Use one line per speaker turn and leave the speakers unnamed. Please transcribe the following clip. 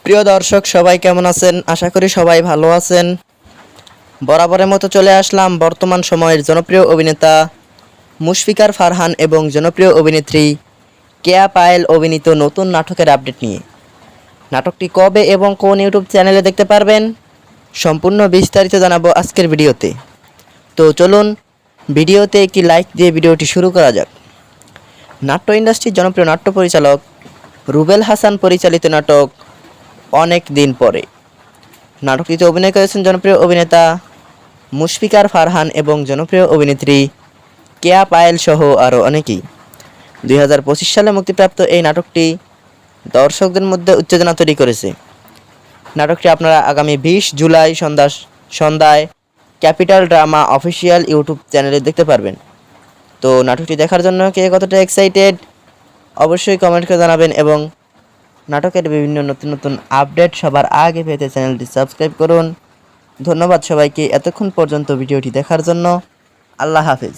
প্রিয় দর্শক সবাই কেমন আছেন? আশা করি সবাই ভালো আছেন। বরাবরের মতো চলে আসলাম বর্তমান সময়ের জনপ্রিয় অভিনেতা মুশফিকার ফারহান এবং জনপ্রিয় অভিনেত্রী কেয়া পায়েল অভিনীত নতুন নাটকের আপডেট নিয়ে। নাটকটি কবে এবং কোন ইউটিউব চ্যানেলে দেখতে পারবেন সম্পূর্ণ বিস্তারিত জানাবো আজকের ভিডিওতে। তো চলুন ভিডিওতে একটি লাইক দিয়ে ভিডিওটি শুরু করা যাক। নাট্য ইন্ডাস্ট্রির জনপ্রিয় নাট্য পরিচালক রুবেল হাসান পরিচালিত নাটক অনেক দিন পরে। নাটকটিতে অভিনয় করেছেন জনপ্রিয় অভিনেতা মুশফিকার ফারহান এবং জনপ্রিয় অভিনেত্রী কেয়া পায়েল সহ আরও অনেকেই। 2025 সালে মুক্তিপ্রাপ্ত এই নাটকটি দর্শকদের মধ্যে উত্তেজনা তৈরি করেছে। নাটকটি আপনারা আগামী 20 জুলাই সন্ধ্যায় ক্যাপিটাল ড্রামা অফিসিয়াল ইউটিউব চ্যানেলে দেখতে পারবেন। তো নাটকটি দেখার জন্য কে কতটা এক্সাইটেড অবশ্যই কমেন্ট করে জানাবেন এবং নাটকের বিভিন্ন নতুন নতুন আপডেট সবার আগে পেতে চ্যানেলটি সাবস্ক্রাইব করুন। ধন্যবাদ সবাইকে এতক্ষণ পর্যন্ত ভিডিওটি দেখার জন্য। আল্লাহ হাফেজ।